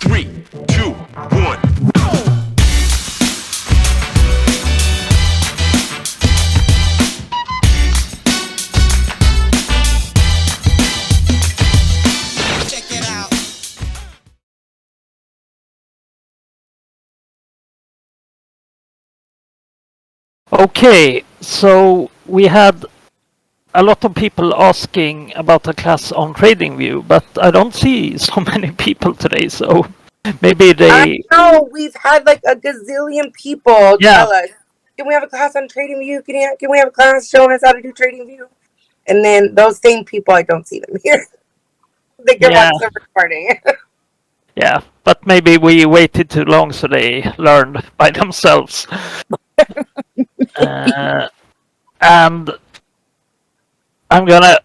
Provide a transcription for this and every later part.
3, 2, 1. Check it out. Okay, so we had a lot of people asking about a class on TradingView, but I don't see so many people today, so maybe I they... know we've had like a gazillion people Yeah. tell us, "Can we have a class on TradingView? Can we have a class showing us how to do TradingView?" And then those same people, I don't see them here. They can Yeah, watch the recording. yeah, but maybe we waited too long, so they learned by themselves. And I'm gonna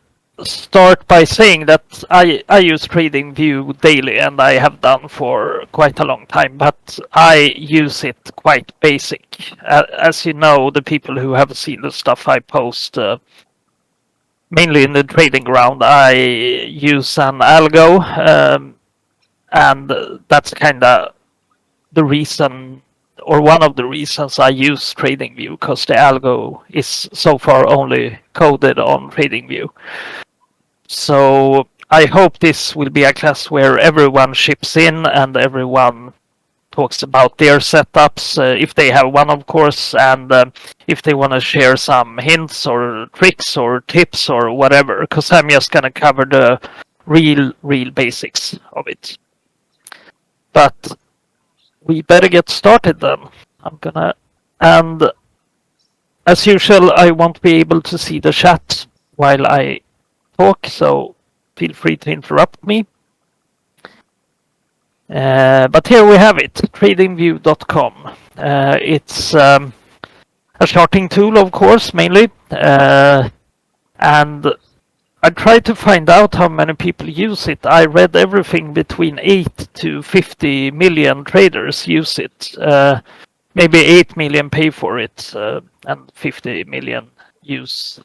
start by saying that I use TradingView daily, and I have done for quite a long time, but I use it quite basic. As you know, the people who have seen the stuff I post, mainly in the trading ground, I use an algo, and that's kind of the reason, or one of the reasons I use TradingView, because the algo is so far only coded on TradingView. So I hope this will be a class where everyone chips in and everyone talks about their setups, if they have one, of course, and if they want to share some hints or tricks or tips or whatever, because I'm just going to cover the real basics of it. But we better get started then. And as usual, I won't be able to see the chat while I talk, so feel free to interrupt me. But here we have it, tradingview.com. It's a charting tool, of course, mainly. And I tried to find out how many people use it. I read everything between 8 to 50 million traders use it. Maybe 8 million pay for it, and 50 million use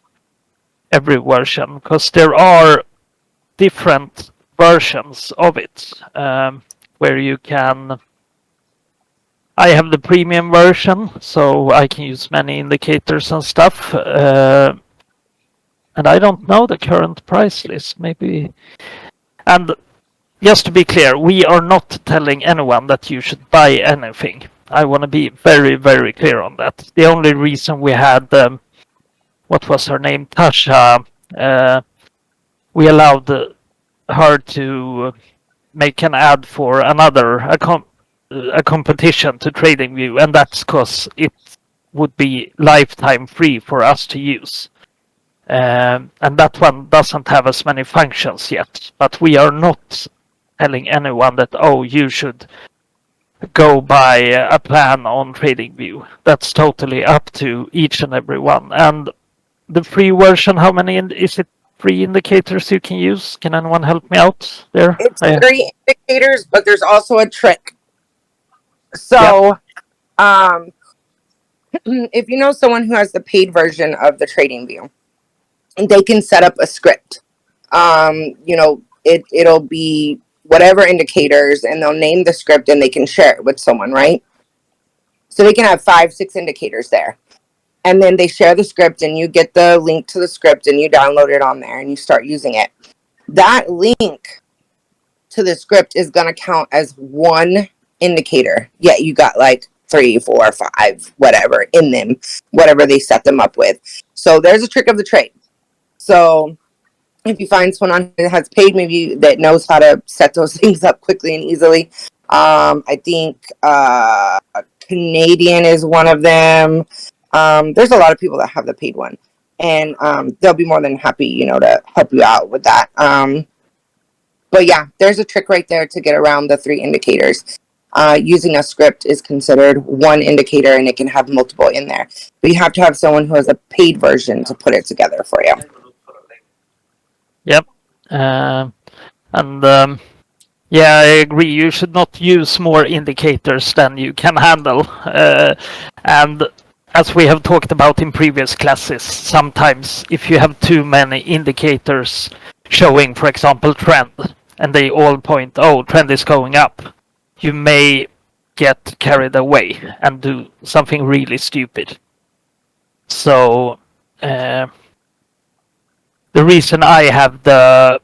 every version, because there are different versions of it, where you can... I have the premium version, so I can use many indicators and stuff. And I don't know the current price list, maybe. And just to be clear, we are not telling anyone that you should buy anything. I want to be very, very clear on that. The only reason we had, what was her name, Tasha, we allowed her to make an ad for a competition to TradingView, and that's because it would be lifetime free for us to use. And that one doesn't have as many functions yet, but we are not telling anyone that, oh, you should go buy a plan on TradingView. That's totally up to each and every one. And the free version, how many is it? 3 indicators you can use? Can anyone help me out there? It's 3 indicators, but there's also a trick. So, if you know someone who has the paid version of the TradingView, they can set up a script. It'll be whatever indicators, and they'll name the script, and they can share it with someone, right? So they can have 5, 6 indicators there. And then they share the script, and you get the link to the script, and you download it on there, and you start using it. That link to the script is going to count as one indicator. Yeah, you got like 3, 4, 5, whatever in them, whatever they set them up with. So there's a trick of the trade. So if you find someone that has paid, maybe that knows how to set those things up quickly and easily. I think Canadian is one of them. There's a lot of people that have the paid one, and they'll be more than happy, to help you out with that. But yeah, there's a trick right there to get around the 3 indicators. Using a script is considered one indicator, and it can have multiple in there. But you have to have someone who has a paid version to put it together for you. Yep. Yeah, I agree. You should not use more indicators than you can handle. And as we have talked about in previous classes, sometimes if you have too many indicators showing, for example, trend, and they all point, oh, trend is going up, you may get carried away and do something really stupid. So the reason I have the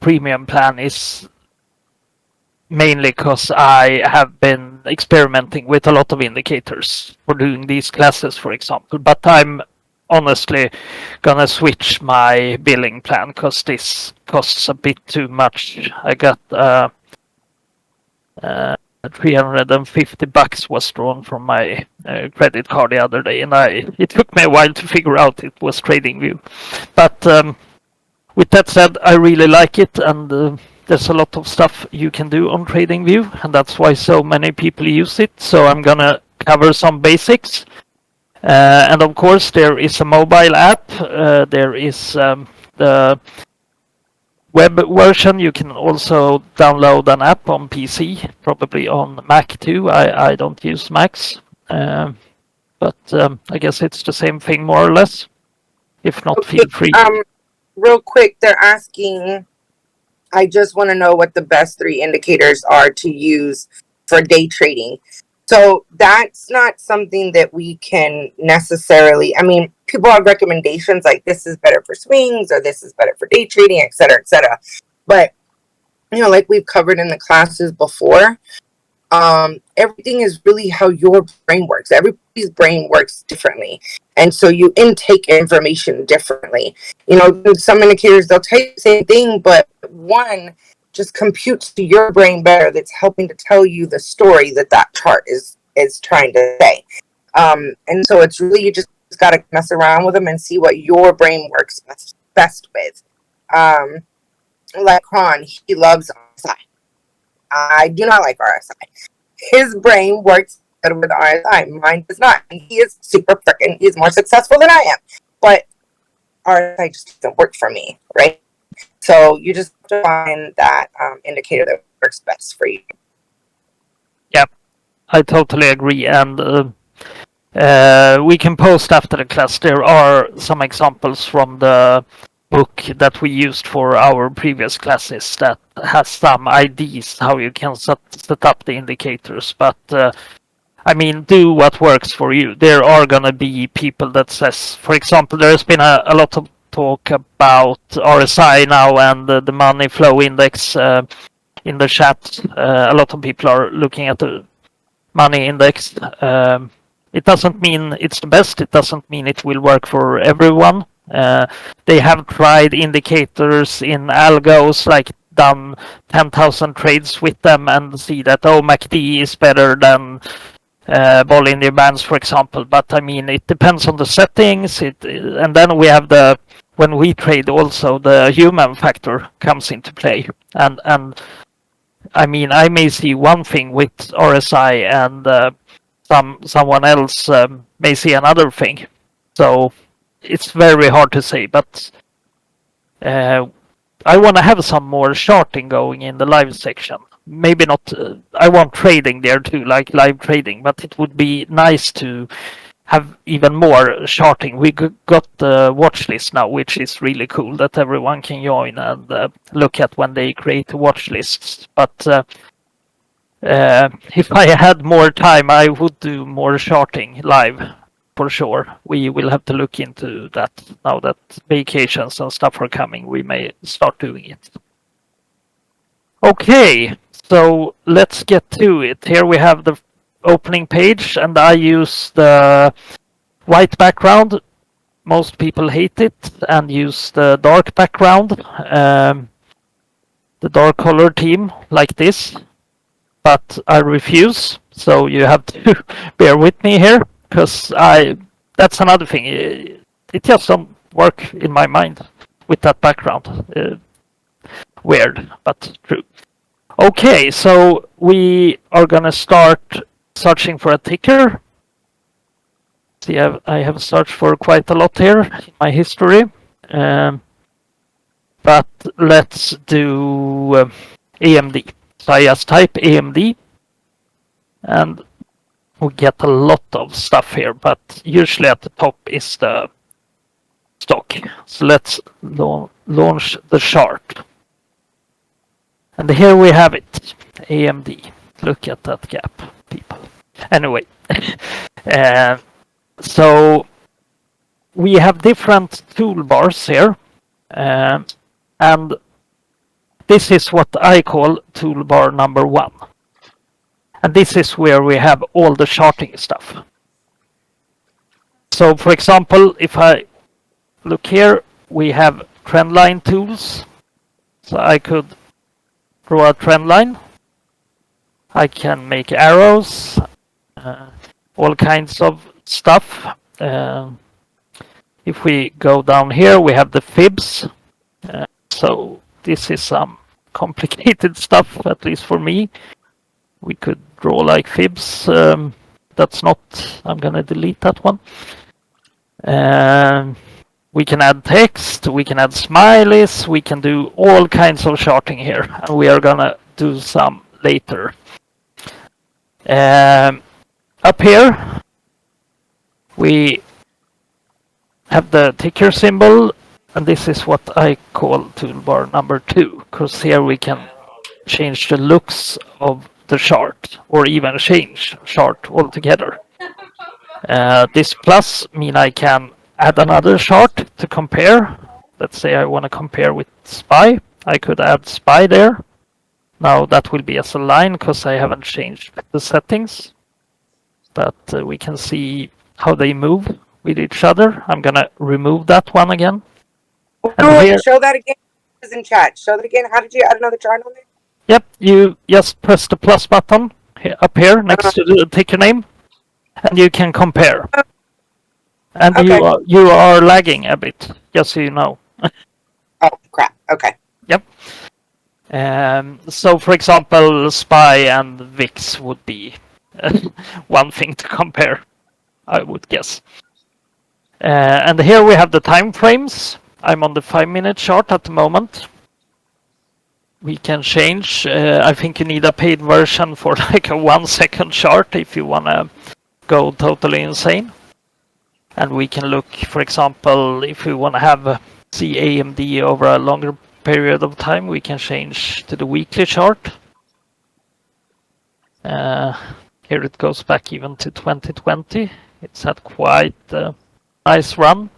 premium plan is mainly because I have been experimenting with a lot of indicators for doing these classes, for example. But I'm honestly gonna switch my billing plan because this costs a bit too much. I got $350 was drawn from my credit card the other day, and it took me a while to figure out it was Tradingview. But with that said, I really like it, and there's a lot of stuff you can do on Tradingview, and that's why so many people use it. So I'm gonna cover some basics. And of course, there is a mobile app. There is the web version. You can also download an app on PC, probably on Mac too. I don't use Macs, but I guess it's the same thing more or less. If not, feel free. Real quick, they're asking, I just want to know what the best 3 indicators are to use for day trading. So that's not something that we can necessarily, I mean, people have recommendations like this is better for swings or this is better for day trading, et cetera, et cetera. But, you know, like we've covered in the classes before, everything is really how your brain works. Everybody's brain works differently. And so you intake information differently. You know, some indicators, they'll tell you the same thing, but one just computes to your brain better. That's helping to tell you the story that chart is trying to say. And so it's really, you just got to mess around with them and see what your brain works best with. Like Ron, he loves RSI. I do not like RSI. His brain works better with RSI. Mine does not. And he is he's more successful than I am. But RSI just doesn't work for me, right? So you just have to find that indicator that works best for you. Yeah, I totally agree. And we can post after the class. There are some examples from the book that we used for our previous classes that has some ideas how you can set up the indicators. But I mean, do what works for you. There are gonna be people that says, for example, there's been a lot of talk about RSI now and the money flow index in the chat. A lot of people are looking at the money index. It doesn't mean it's the best. It doesn't mean it will work for everyone. They have tried indicators in algos, like done 10,000 trades with them and see that, oh, MACD is better than Bollinger Bands, for example. But I mean, it depends on the settings. And then we have when we trade also, the human factor comes into play. And I mean, I may see one thing with RSI and someone else may see another thing. So it's very hard to say, but I want to have some more charting going in the live section. Maybe not, I want trading there too, like live trading, but it would be nice to have even more charting. We got the watch list now, which is really cool that everyone can join and look at when they create watch lists. But if I had more time, I would do more charting live. For sure, we will have to look into that now that vacations and stuff are coming. We may start doing it. Okay, so let's get to it. Here we have the opening page, and I use the white background. Most people hate it and use the dark background, the dark color theme like this. But I refuse, so you have to bear with me here. Because that's another thing. It just don't work in my mind with that background. Weird, but true. Okay, so we are gonna start searching for a ticker. See, I have searched for quite a lot here in my history. But let's do AMD. So I just type AMD, and we get a lot of stuff here, but usually at the top is the stock. So let's launch the chart. And here we have it. AMD. Look at that gap, people. Anyway, uh, so we have different toolbars here, and this is what I call toolbar number 1. And this is where we have all the charting stuff. So for example, if I look here, we have trend line tools. So I could draw a trend line. I can make arrows, all kinds of stuff. If we go down here, we have the fibs. So this is some complicated stuff, at least for me. We could draw like fibs. That's not, I'm gonna delete that one. We can add text, we can add smileys, we can do all kinds of charting here, and we are gonna do some later. Up here, we have the ticker symbol, and this is what I call toolbar number 2, because here we can change the looks of the chart, or even change chart altogether. This plus mean I can add another chart to compare. Let's say I want to compare with SPY. I could add SPY there. Now that will be as a line because I haven't changed the settings. But we can see how they move with each other. I'm gonna remove that one again. Here, show that again. It was in chat. Show that again. How did you add another chart on there? Yep, you just press the plus button here, up here next to the ticker name, and you can compare. And Okay. you are lagging a bit, just so you know. Oh crap. Okay. Yep. So, for example, SPY and VIX would be one thing to compare, I would guess. And here we have the time frames. I'm on the 5-minute chart at the moment. We can change. I think you need a paid version for like a 1-second chart if you want to go totally insane. And we can look, for example, if we want to have see AMD over a longer period of time, we can change to the weekly chart. Here it goes back even to 2020. It's had quite a nice run.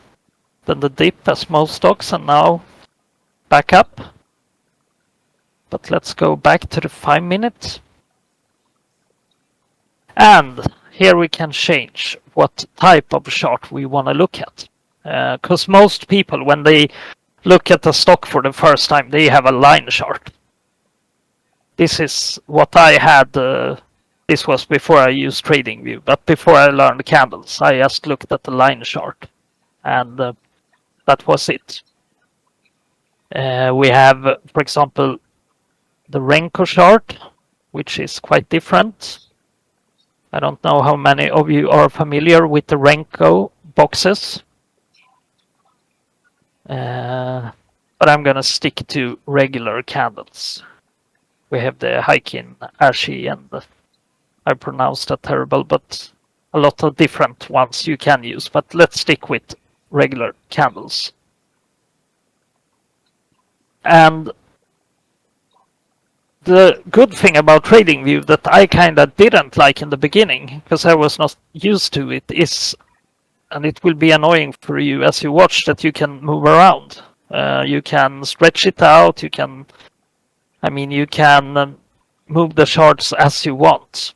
Then the dip as most stocks, and now back up. But let's go back to the 5-minute. And here we can change what type of chart we want to look at. Because most people, when they look at a stock for the first time, they have a line chart. This is what I had. This was before I used Tradingview, but before I learned candles, I just looked at the line chart, and that was it. We have, for example, the Renko chart, which is quite different. I don't know how many of you are familiar with the Renko boxes. But I'm gonna stick to regular candles. We have the Heikin, Ashi, and I pronounced that terrible, but a lot of different ones you can use. But let's stick with regular candles. And the good thing about Tradingview that I kind of didn't like in the beginning, because I was not used to it, is, and it will be annoying for you as you watch, that you can move around. You can stretch it out, you can move the charts as you want.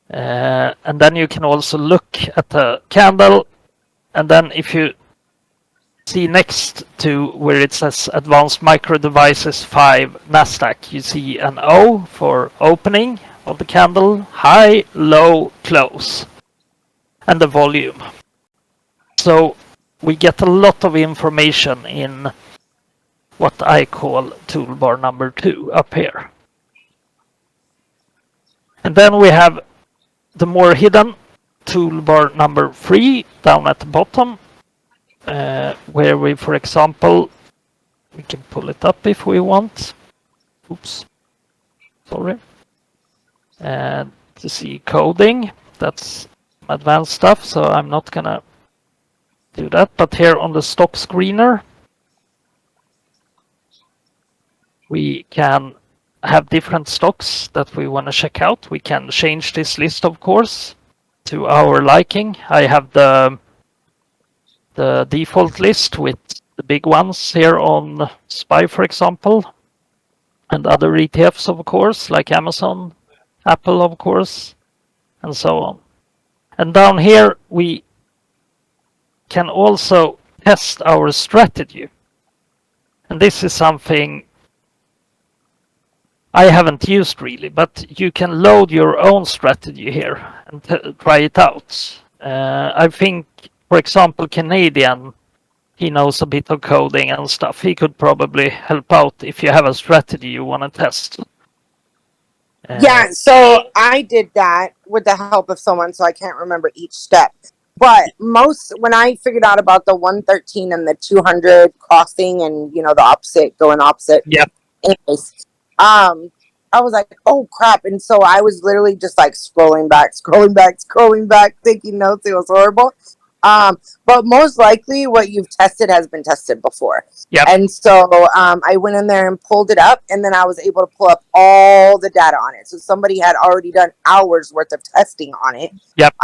And then you can also look at the candle, and then if you see next to where it says Advanced Micro Devices 5 Nasdaq, you see an O for opening of the candle, high, low, close, and the volume. So we get a lot of information in what I call toolbar number 2 up here. And then we have the more hidden toolbar number 3 down at the bottom, where we, for example, we can pull it up if we want. Oops, sorry. And to see coding, that's advanced stuff, so I'm not gonna do that. But here on the stock screener, we can have different stocks that we want to check out. We can change this list, of course, to our liking. I have the default list with the big ones here on SPY, for example, and other ETFs, of course, like Amazon, Apple, of course, and so on. And down here, we can also test our strategy. And this is something I haven't used really, but you can load your own strategy here and try it out. I think, for example, Canadian, he knows a bit of coding and stuff. He could probably help out if you have a strategy you want to test. Yeah, so I did that with the help of someone, so I can't remember each step. But when I figured out about the 113 and the 200 crossing and, the opposite, going opposite. Yep. Anyways, I was like, oh crap. And so I was literally just like scrolling back, taking notes. It was horrible. But most likely what you've tested has been tested before. Yep. And so I went in there and pulled it up, and then I was able to pull up all the data on it. So somebody had already done hours worth of testing on it. Yep.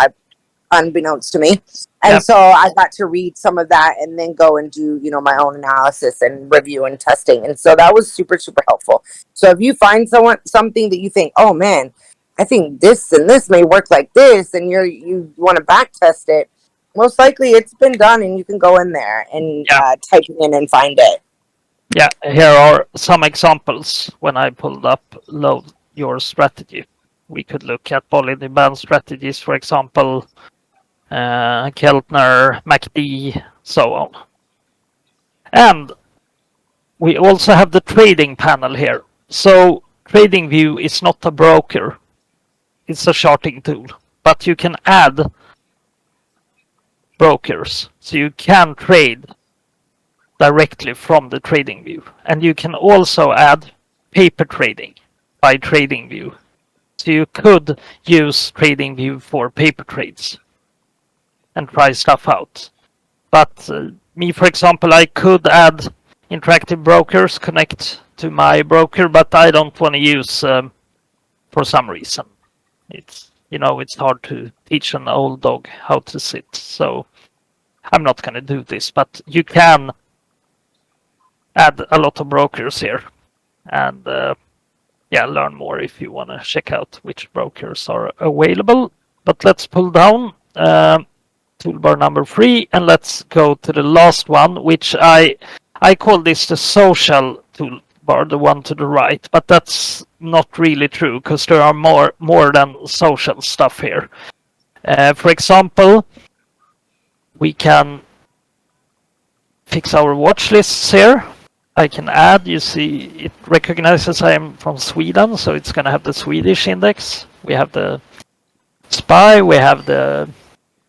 Unbeknownst to me. And so I got to read some of that and then go and do, my own analysis and review and testing. And so that was super, super helpful. So if you find something that you think, oh man, I think this and this may work like this, and you want to back test it, most likely it's been done, and you can go in there and type it in and find it. Yeah, here are some examples when I pulled up load your strategy. We could look at Bollinger Band strategies, for example, Keltner, MACD, so on. And we also have the trading panel here. So Tradingview is not a broker. It's a charting tool. But you can add brokers. So you can trade directly from the Tradingview. And you can also add paper trading by Tradingview. So you could use Tradingview for paper trades and try stuff out. But me, for example, I could add interactive brokers, connect to my broker, but I don't want to use for some reason. It's hard to teach an old dog how to sit, so I'm not going to do this. But you can add a lot of brokers here, and learn more if you want to check out which brokers are available. But let's pull down toolbar number 3, and let's go to the last one, which I call this the social toolbar, the one to the right, but that's not really true because there are more than social stuff here. For example, we can fix our watch lists here. I can add, you see, it recognizes I am from Sweden, so it's going to have the Swedish index. We have the SPY, we have the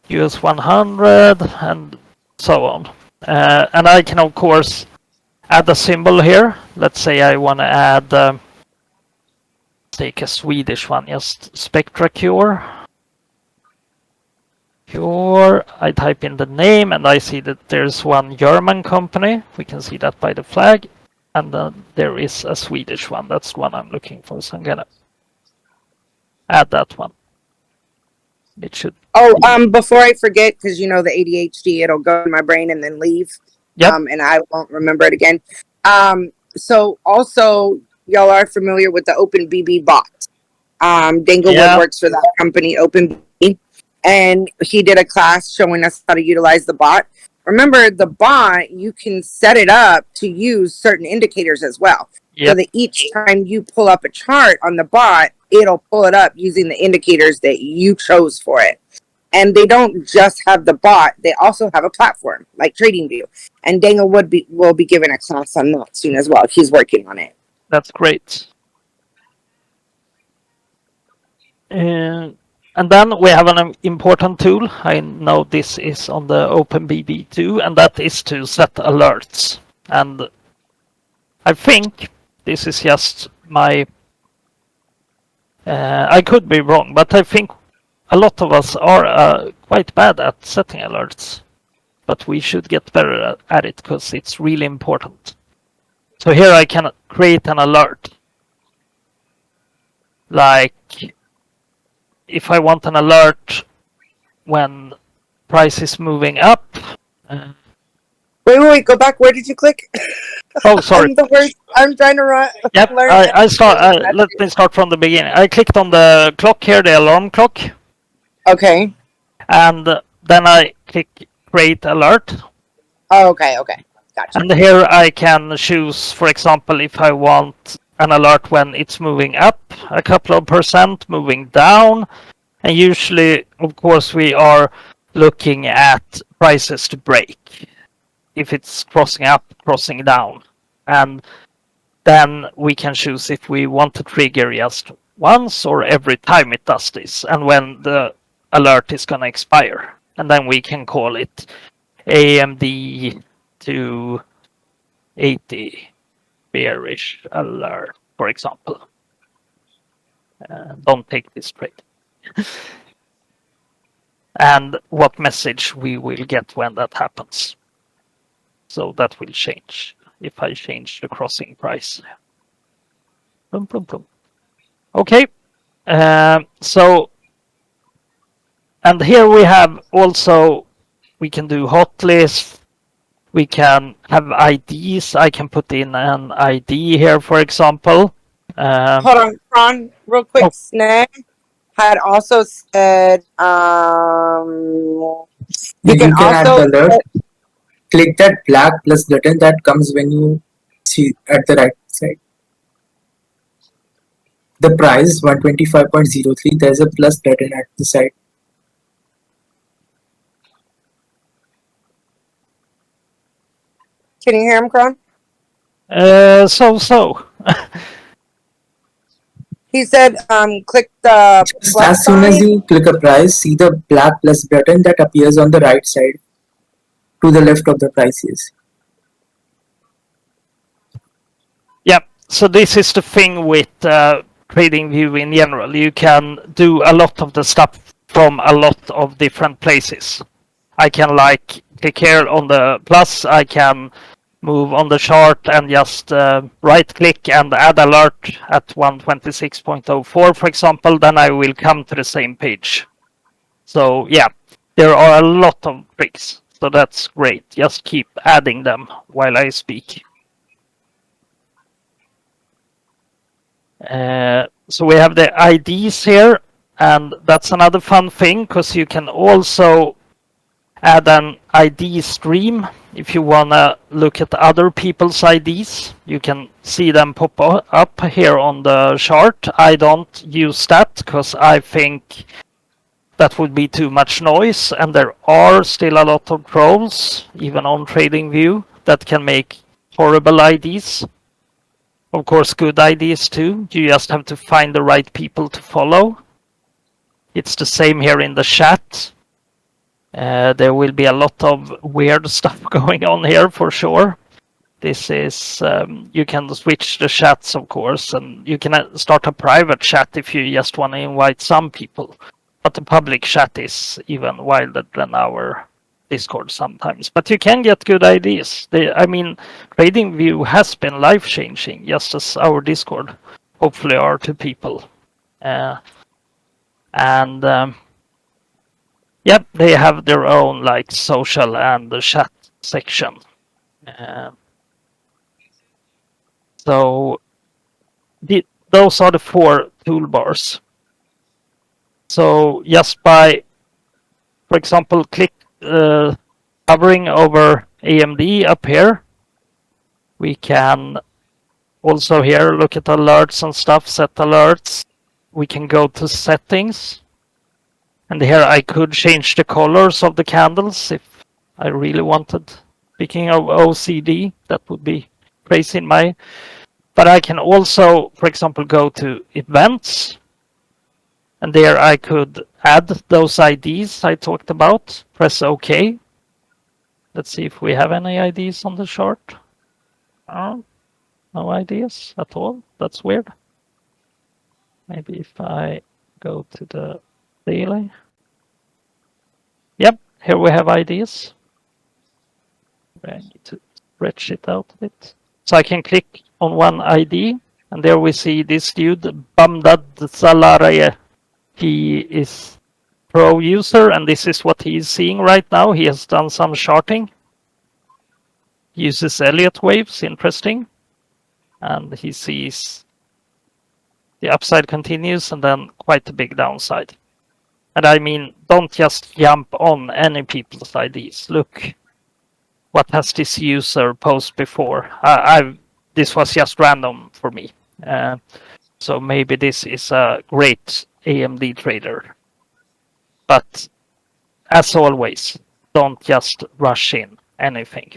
US 100, and so on. And I can, of course, add a symbol here. Let's say I want to add, take a Swedish one, just Spectra Cure. I type in the name, and I see that there's one German company. We can see that by the flag. And then there is a Swedish one. That's the one I'm looking for. So I'm going to add that one. It should. Oh, before I forget, because the ADHD, it'll go in my brain and then leave. Yep. And I won't remember it again. So also, y'all are familiar with the OpenBB bot. Danglewood works for that company, OpenBB. And he did a class showing us how to utilize the bot. Remember, the bot, you can set it up to use certain indicators as well. Yep. So that each time you pull up a chart on the bot, it'll pull it up using the indicators that you chose for it. And they don't just have the bot, they also have a platform like Tradingview. And Daniel will be giving a class on that soon as well. He's working on it. That's great. And then we have an important tool. I know this is on the OpenBB too, and that is to set alerts. And I think this is just my... I could be wrong, but I think a lot of us are quite bad at setting alerts. But we should get better at it because it's really important. So here I can create an alert. like if I want an alert when price is moving up. Wait, go back. Where did you click? Oh, sorry. I'm the worst. I'm trying to Yep, learn. I start. Let me start from the beginning. I clicked on the clock here, the alarm clock, Okay. and then I click create alert. Oh, okay. Gotcha. And here I can choose, for example, if I want an alert when it's moving up a couple of percent, moving down. And usually, of course, we are looking at prices to break. If it's crossing up, crossing down. And then we can choose if we want to trigger just once or every time it does this, and when the alert is going to expire. And then we can call it AMD to 80 bearish alert, for example. Don't take this trade. And what message we will get when that happens. So that will change if I change the crossing price. Boom, boom, boom. Okay. So, and here we have also, we can do hot lists. We can have IDs. I can put in an ID here, for example. Hold on, Ron. Real quick. Oh. Snag had also said you can add also the alert. Click that black plus button that comes when you see at the right side. The price 125.03. There's a plus button at the side. Can you hear him, Kron? So. He said click the Just plus as soon as sign. you click a price, see the black plus button that appears on the right side to the left of the prices. Yep. So this is the thing with TradingView in general. You can do a lot of the stuff from a lot of different places. I can like click here on the plus. I can move on the chart and just right click and add alert at 126.04, for example. Then I will come to the same page. So yeah, there are a lot of tricks. So that's great. Just keep adding them while I speak. So we have the IDs here, and that's another fun thing because you can also add an ID stream. If you want to look at other people's IDs, you can see them pop up here on the chart. I don't use that because I think that would be too much noise, and there are still a lot of trolls, even on TradingView, that can make horrible IDs. Of course, good IDs too. You just have to find the right people to follow. It's the same here in the chat. There will be a lot of weird stuff going on here for sure. This is, you can switch the chats, of course, and you can start a private chat if you just want to invite some people. But the public chat is even wilder than our Discord sometimes. But you can get good ideas. TradingView has been life-changing, just as our Discord hopefully are to people. Yep, they have their own like social and the chat section. So those are the 4 toolbars. So just by, for example, click hovering over AMD up here, we can also here look at alerts and stuff, set alerts. We can go to settings. And here I could change the colors of the candles if I really wanted. Speaking of OCD, that would be crazy in my. But I can also, for example, go to events. And there I could add those IDs I talked about. Press OK. Let's see if we have any IDs on the chart. Oh, no IDs at all. That's weird. Maybe if I go to the daily. Yep, here we have IDs. I need to stretch it out a bit. So I can click on one ID And there we see this dude, Bamdad Salaraye. He is pro user, and this is what he is seeing right now. He has done some charting. He uses Elliott waves, interesting. And he sees the upside continues and then quite a big downside. And I mean, don't just jump on any people's IDs. Look, what has this user posted before? This was just random for me. So maybe this is a great AMD trader. But as always, don't just rush in anything.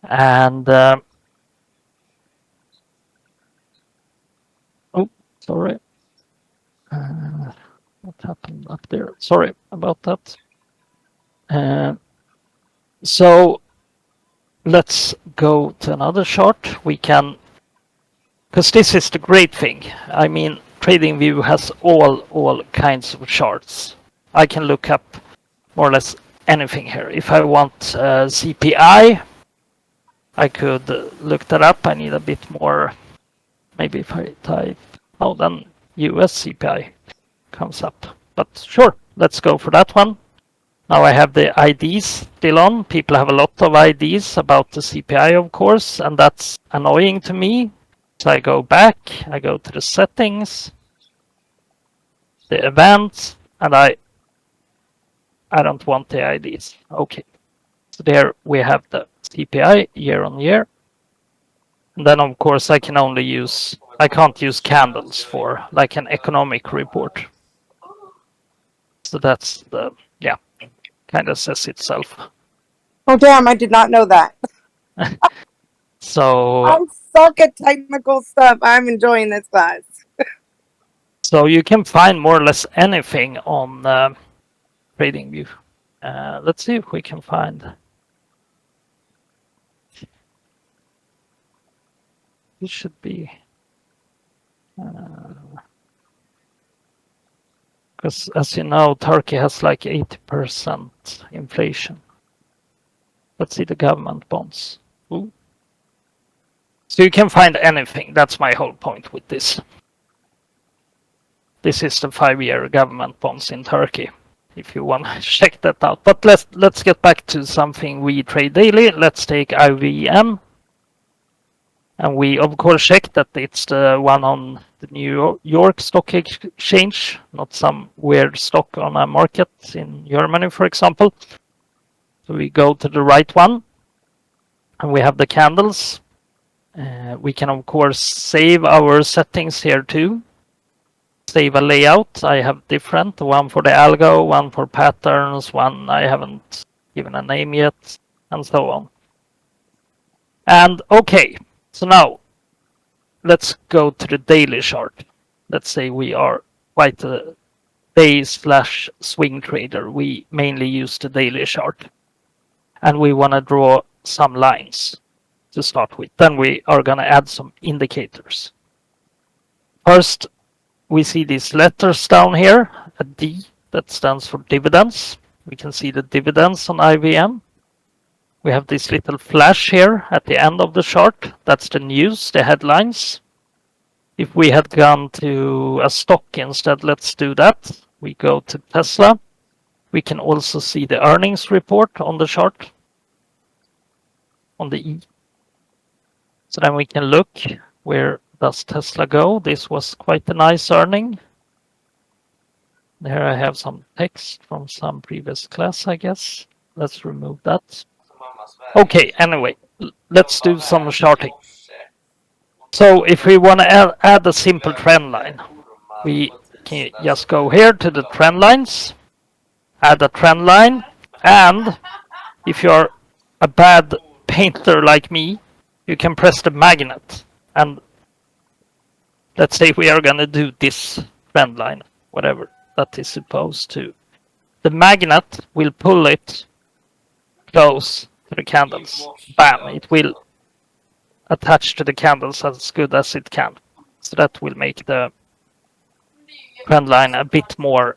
And oh, sorry. What happened up there? Sorry about that. So let's go to another chart. We can, because this is the great thing. I mean, TradingView has all kinds of charts. I can look up more or less anything here. If I want CPI, I could look that up. I need a bit more. Maybe if I type, oh, then US CPI comes up. But sure, let's go for that one. Now I have the IDs still on. People have a lot of IDs about the CPI, of course, and that's annoying to me. So I go back, I go to the settings, the events, and I don't want the IDs. Okay. So there we have the CPI year on year. And then of course I can't use candles for like an economic report. So that's the, yeah, kind of says itself. Oh damn! I did not know that. So I suck at technical stuff. I'm enjoying this class. So you can find more or less anything on TradingView. Let's see if we can find. This should be. Because as you know, Turkey has like 80% inflation. Let's see the government bonds. Ooh. So you can find anything. That's my whole point with this. This is the 5-year government bonds in Turkey, if you want to check that out. But let's get back to something we trade daily. Let's take IVM. And we, of course, check that it's the one on the New York Stock Exchange, not some weird stock on a market in Germany, for example. So we go to the right one, and we have the candles. We can, of course, save our settings here too. Save a layout. I have different, one for the algo, one for patterns, one I haven't given a name yet, and so on. And okay, so now let's go to the daily chart. Let's say we are quite a day/swing trader. We mainly use the daily chart. And we want to draw some lines to start with. Then we are going to add some indicators. First, we see these letters down here, a D that stands for dividends. We can see the dividends on IVM. We have this little flash here at the end of the chart. That's the news, the headlines. If we had gone to a stock instead, let's do that. We go to Tesla. We can also see the earnings report on the chart, on the E. So then we can look, where does Tesla go? This was quite a nice earning. There I have some text from some previous class, I guess. Let's remove that. Okay, anyway, let's do some charting. So if we want to add a simple trend line, we can just go here to the trend lines, add a trend line, and if you're a bad painter like me, you can press the magnet, and let's say we are going to do this trend line, whatever that is supposed to. The magnet will pull it close to the candles. Bam, it will attach to the candles as good as it can. So that will make the trend line a bit more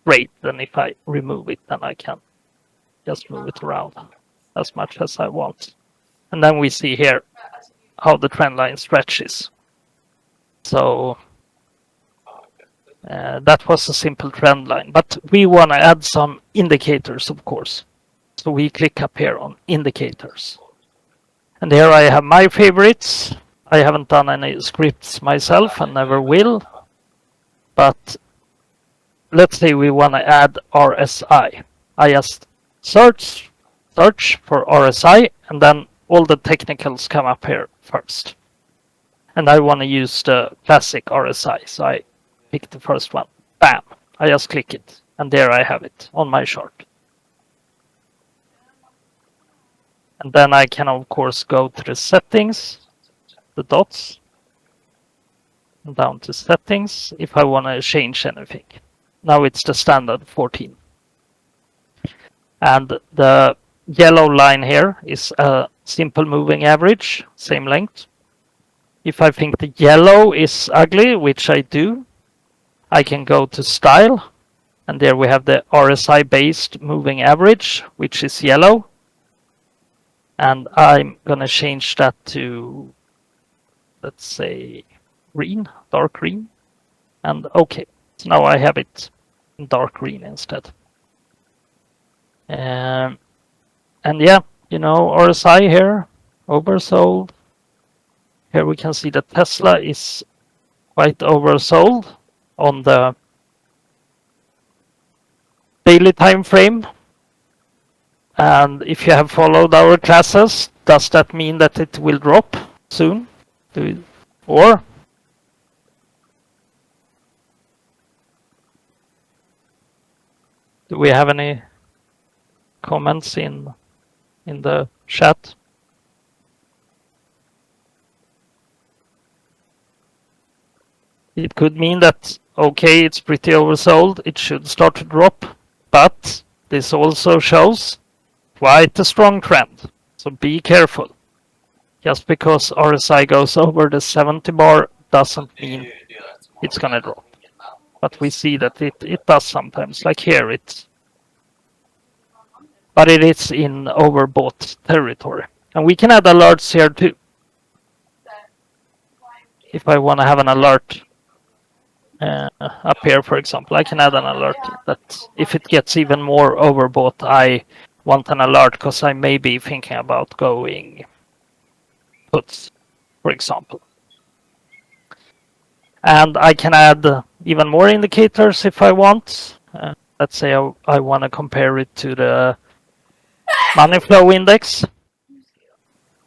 straight than if I remove it, then I can just move it around as much as I want. And then we see here how the trend line stretches. So that was a simple trend line, but we want to add some indicators, of course. So we click up here on indicators. And here I have my favorites. I haven't done any scripts myself and never will. But let's say we want to add RSI. I just search for RSI, and then all the technicals come up here first. And I want to use the classic RSI, so I pick the first one. Bam! I just click it, and there I have it on my chart. And then I can, of course, go to the settings, the dots, and down to settings if I want to change anything. Now it's the standard 14. And the yellow line here is a simple moving average, same length. If I think the yellow is ugly, which I do, I can go to style, and there we have the RSI based moving average, which is yellow. And I'm gonna change that to, let's say, green, dark green. And okay, so now I have it in dark green instead. And yeah, you know, RSI here, oversold. Here we can see that Tesla is quite oversold on the daily time frame. And if you have followed our classes, does that mean that it will drop soon? Or do we have any comments in the chat? It could mean that, okay, it's pretty oversold, it should start to drop, but this also shows quite a strong trend. So be careful. Just because RSI goes over the 70 bar doesn't mean it's gonna drop. But we see that it does sometimes, like here but it is in overbought territory. And we can add alerts here too. If I want to have an alert up here, for example, I can add an alert that if it gets even more overbought, I want an alert because I may be thinking about going puts, for example. And I can add even more indicators if I want. Let's say I want to compare it to the money flow index.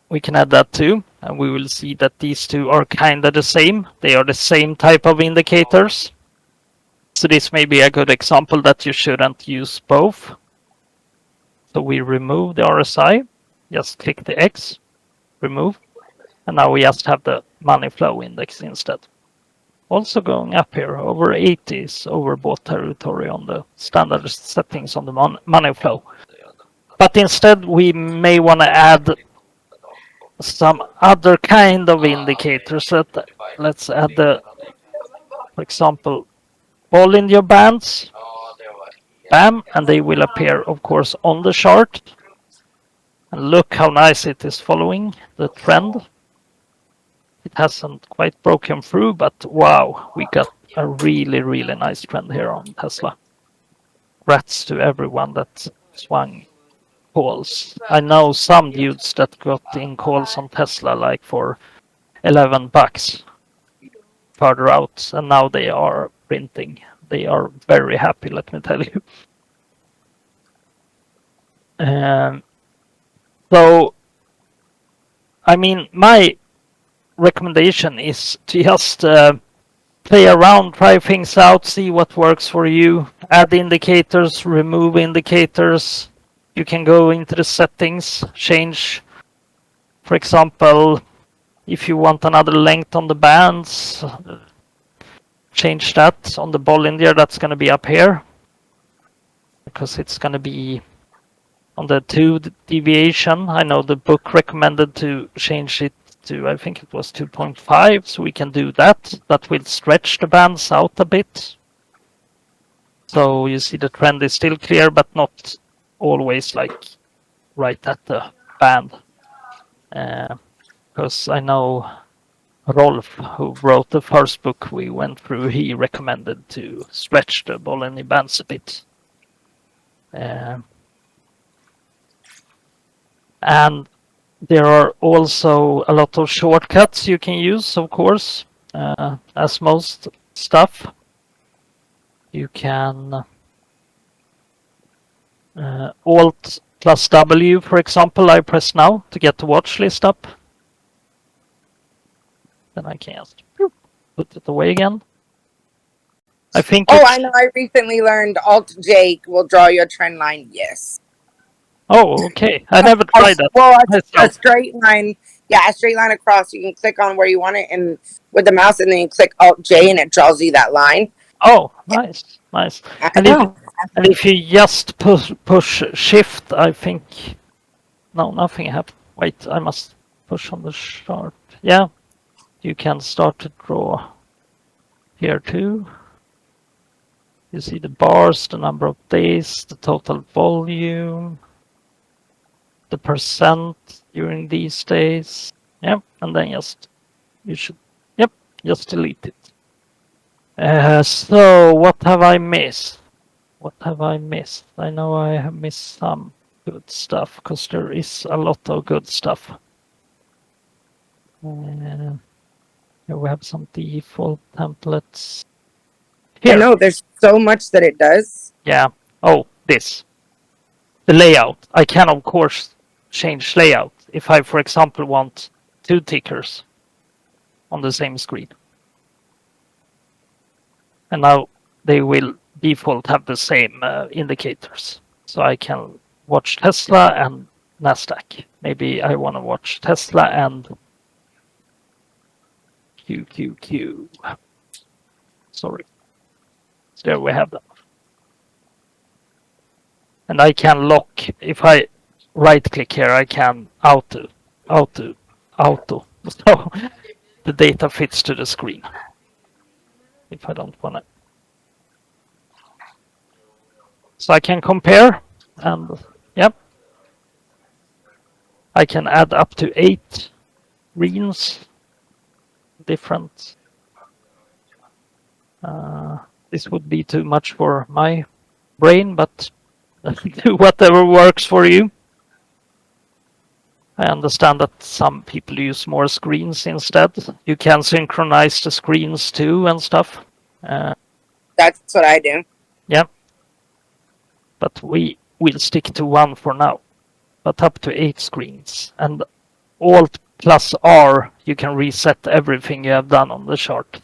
We can add that too, and we will see that these two are kind of the same. They are the same type of indicators. So this may be a good example that you shouldn't use both. So we remove the RSI, just click the X, remove, and now we just have the money flow index instead. Also going up here, over 80 is overbought territory on the standard settings on the money flow. But instead we may want to add some other kind of indicators. That let's add the, for example, Bollinger Bands. Bam, and they will appear, of course, on the chart. And look how nice it is following the trend. It hasn't quite broken through, but wow, we got a really, really nice trend here on Tesla. Congrats to everyone that swung calls. I know some dudes that got in calls on Tesla like for $11 further out, and now they are printing. They are very happy, let me tell you. So, I mean, my recommendation is to just play around, try things out, see what works for you, add indicators, remove indicators. You can go into the settings, change, for example, if you want another length on the bands, change that on the Bollinger. That's going to be up here because it's going to be on the 2 deviation. I know the book recommended to change it to, I think it was 2.5, so we can do that. That will stretch the bands out a bit. So you see the trend is still clear, but not always like right at the band. because I know Rolf, who wrote the first book we went through, he recommended to stretch the Bologna bands a bit. And there are also a lot of shortcuts you can use, of course, as most stuff. You can Alt plus W, for example, I press now to get the watch list up. Then I can just put it away again. I think Oh, it's... I know. I recently learned Alt J will draw you a trend line. Yes. Oh, okay. I never tried that A myself. straight line. Yeah, a straight line across. You can click on where you want it, and with the mouse, and then you click Alt J, and it draws you that line. Oh, nice, nice. I And know. if you just push Shift, I think... No, nothing happened. Wait, I must push on the chart. Yeah, you can start to draw here too. You see the bars, the number of days, the total volume, the percent during these days. Yep, and then you should, yep, just delete it. So what have I missed? What have I missed? I know I have missed some good stuff, because there is a lot of good stuff. Here we have some default templates. I Here, know. There's so much that it does. yeah. Oh, this. The layout. I can, of course, change layout if I, for example, want 2 tickers on the same screen. And now they will default have the same indicators. So I can watch Tesla and Nasdaq. Maybe I want to watch Tesla and QQQ. Sorry. So there we have them. And I can lock, if I right click here, I can auto. So the data fits to the screen. If I don't want to. So I can compare, and yep. I can add up to 8 greens, different. This would be too much for my brain, but do whatever works for you. I understand that some people use more screens instead. You can synchronize the screens too and stuff. That's what I do. Yeah. But we will stick to 1 for now. But up to 8 screens. And Alt plus R, you can reset everything you have done on the chart.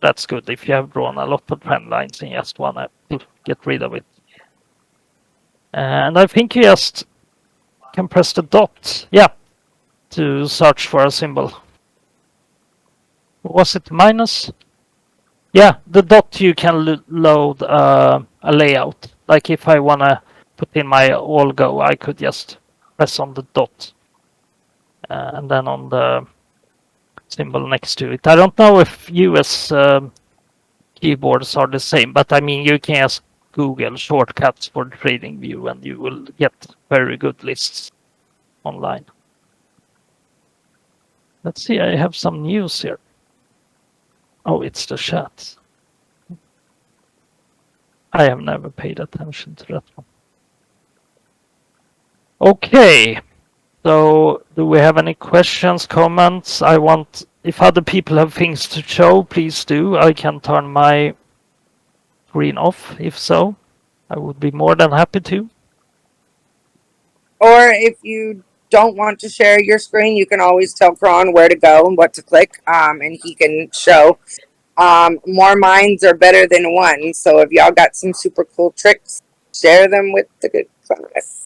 That's good if you have drawn a lot of trend lines and just want to get rid of it. And I think you just can press the dot, yeah, to search for a symbol. Was it minus? Yeah, the dot you can load a layout. Like if I want to put in my all go, I could just press on the dot. And then on the symbol next to it. I don't know if US keyboards are the same, but I mean, you can just Google shortcuts for Tradingview and you will get very good lists online. Let's see, I have some news here. Oh, it's the chat. I have never paid attention to that one. Okay, so do we have any questions, comments? If other people have things to show, please do. I can turn my screen off, if so. I would be more than happy to. Or if you don't want to share your screen, you can always tell Kron where to go and what to click, and he can show. More minds are better than one. So if y'all got some super cool tricks, share them with the good class.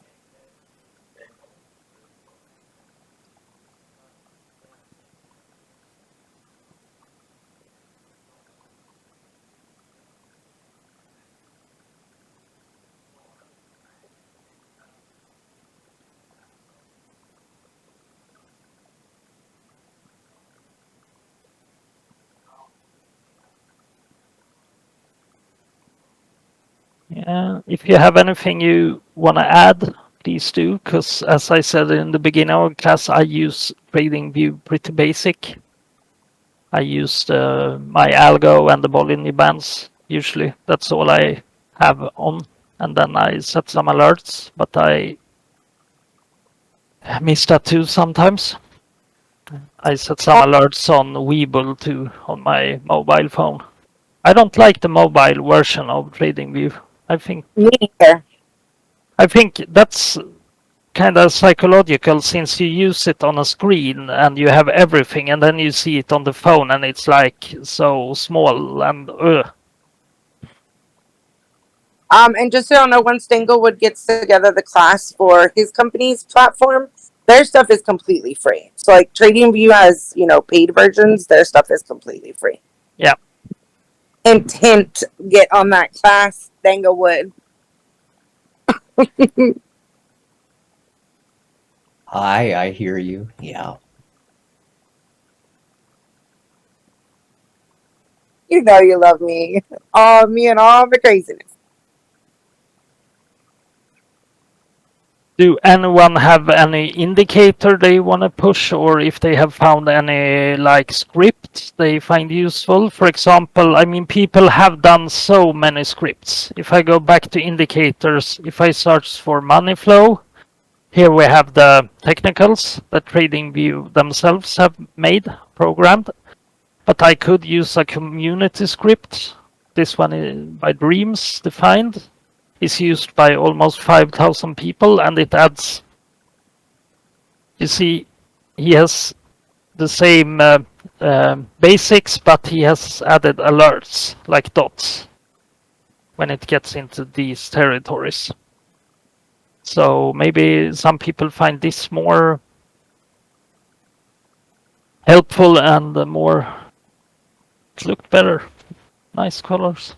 Yeah, if you have anything you want to add, please do, because as I said in the beginning of class, I use TradingView pretty basic. I use my algo and the Bollinger Bands usually. That's all I have on, and then I set some alerts, but I miss that too sometimes. I set some alerts on Webull too on my mobile phone. I don't like the mobile version of TradingView. I think Me neither. that's kind of psychological since you use it on a screen and you have everything, and then you see it on the phone and it's like so small and And just so you know, once Dinglewood gets together the class for his company's platform, their stuff is completely free. So like TradingView has, paid versions, their stuff is completely free. Yeah. Intent get on that class, Danglewood. I hear you. Yeah. You know you love me. All me and all the craziness. Do anyone have any indicator they want to push, or if they have found any like scripts they find useful? For example, I mean, people have done so many scripts. If I go back to indicators, if I search for money flow, here we have the technicals that TradingView themselves have made, programmed. But I could use a community script. This one is by Dreams defined. Is used by almost 5,000 people, and it adds. You see, he has the same basics, but he has added alerts like dots when it gets into these territories. So maybe some people find this more helpful and more. It looked better. Nice colors.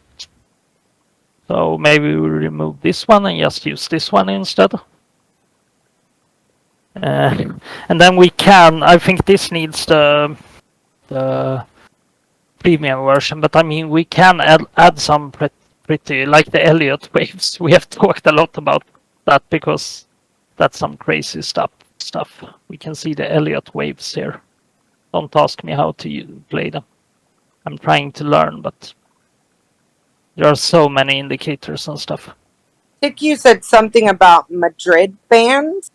So maybe we remove this one and just use this one instead. And then we can, I think this needs the premium version, but I mean, we can add some pretty, like the Elliott waves. We have talked a lot about that because that's some crazy stuff. We can see the Elliott waves here. Don't ask me how to play them. I'm trying to learn, but there are so many indicators and stuff. Tick, you said something about Madrid bands.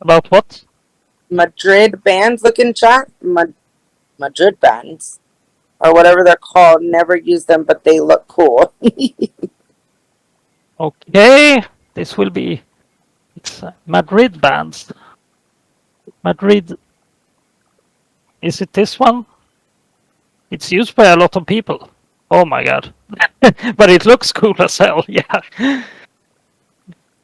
About what? Madrid bands. Look in chat. Madrid bands, or whatever they're called. Never use them, but they look cool. Okay, this will be. It's Madrid bands. Madrid. Is it this one? It's used by a lot of people. Oh my god. But it looks cool as hell, yeah.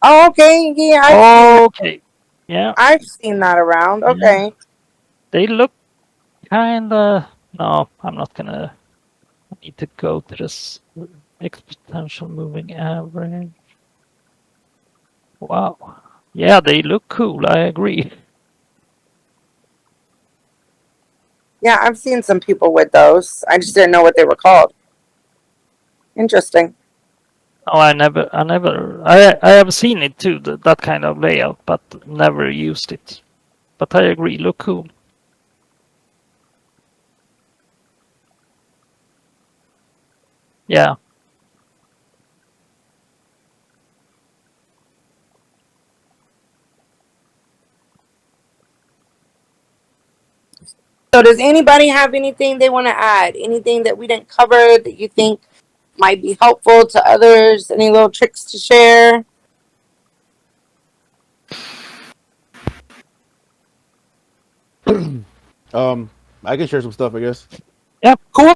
Oh, okay, yeah. Okay. Yeah. I've seen that around. Okay. They look kinda. No, I'm not gonna. I need to go to this exponential moving average. Wow. Yeah, they look cool, I agree. Yeah, I've seen some people with those. I just didn't know what they were called. Interesting. Oh, I have seen it too, that kind of layout, but never used it. But I agree, look cool. Yeah. So does anybody have anything they want to add? Anything that we didn't cover that you think might be helpful to others? Any little tricks to share? I can share some stuff, I guess. Yeah, cool.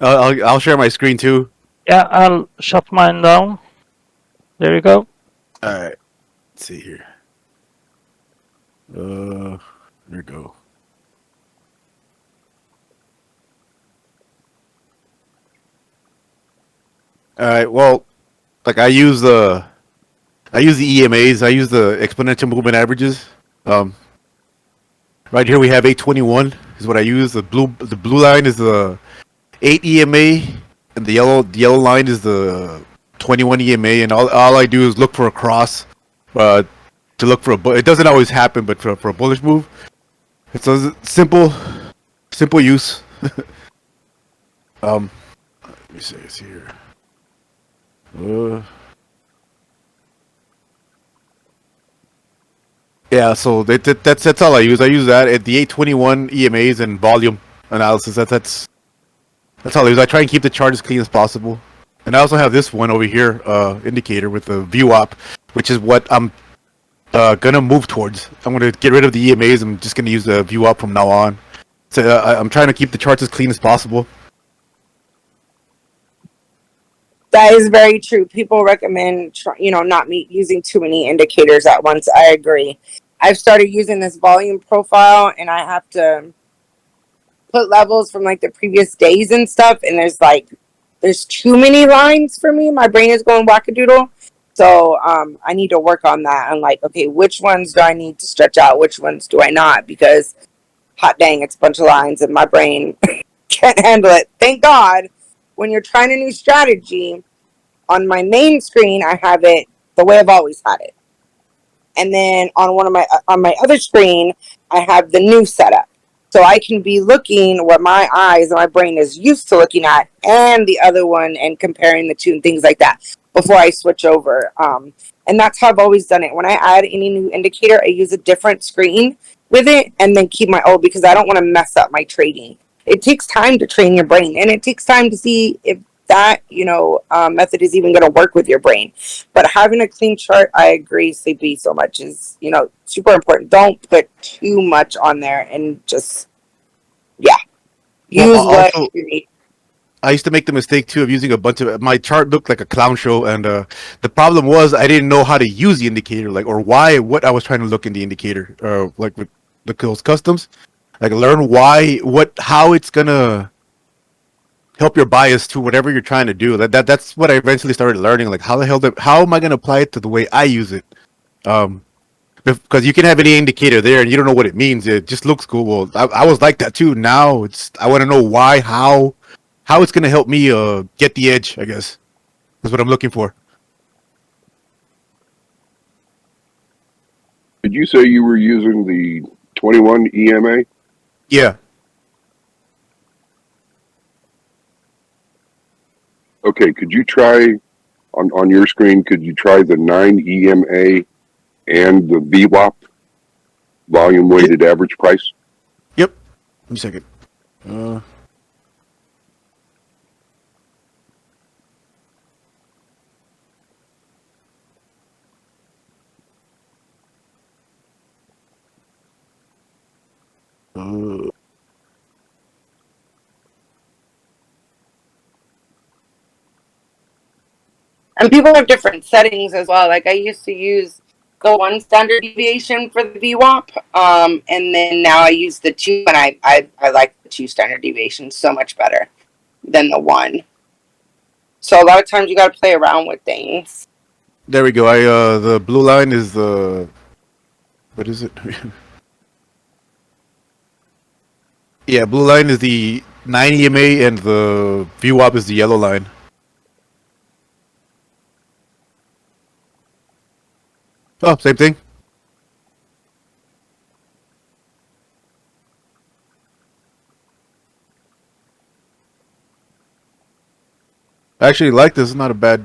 I'll share my screen too. Yeah, I'll shut mine down. There you go. All right. Let's see here. There we go. All right. Well, like I use the EMAs. I use the exponential movement averages. Right here we have 821 is what I use. The blue line is the 8 EMA, and the yellow line is the 21 EMA, and all I do is look for a cross, to look for it doesn't always happen, but for a bullish move, it's a simple use. Let me see this here. Yeah, so that's all I use. I use that at the 821 EMAs and volume analysis. That's all I use. I try and keep the chart as clean as possible. And I also have this one over here, indicator with the VWAP, which is what I'm gonna move towards. I'm gonna get rid of the EMAs. I'm just gonna use the VWAP from now on. So I'm trying to keep the charts as clean as possible. That is very true. People recommend, not using too many indicators at once. I agree. I've started using this volume profile, and I have to put levels from like the previous days and stuff. And there's too many lines for me. My brain is going wackadoodle. So I need to work on that. I'm like, okay, which ones do I need to stretch out? Which ones do I not? Because hot dang, it's a bunch of lines, and my brain can't handle it. Thank God. When you're trying a new strategy, on my main screen, I have it the way I've always had it. And then on my other screen, I have the new setup. So I can be looking what my eyes and my brain is used to looking at, and the other one, and comparing the two and things like that before I switch over. And that's how I've always done it. When I add any new indicator, I use a different screen with it and then keep my old, because I don't want to mess up my trading. It takes time to train your brain, and it takes time to see if that method is even going to work with your brain. But having a clean chart, I agree, Sleepy, so much is super important. Don't put too much on there, and just use what Also, you need. I used to make the mistake too of using a bunch of my chart looked like a clown show, and the problem was I didn't know how to use the indicator, or what I was trying to look in the indicator, like with those customs, like learn how it's gonna help your bias to whatever you're trying to do. That's what I eventually started learning. Like how am I gonna apply it to the way I use it? Because you can have any indicator there and you don't know what it means. It just looks cool. Well, I was like that too. Now I want to know why, how it's gonna help me get the edge. I guess is what I'm looking for. Did you say you were using the 21 EMA? Yeah. Okay, could you try on your screen? Could you try the 9 EMA and the VWAP, volume weighted average price? Yep. Give me a second. And people have different settings as well. Like I used to use the 1 standard deviation for the VWAP, and then now I use the 2, and I like the 2 standard deviations so much better than the 1. So a lot of times you got to play around with things. There we go. The blue line is the what is it? Yeah, blue line is the 9 EMA and the VWAP is the yellow line. Oh, same thing. I actually like this. It's not a bad.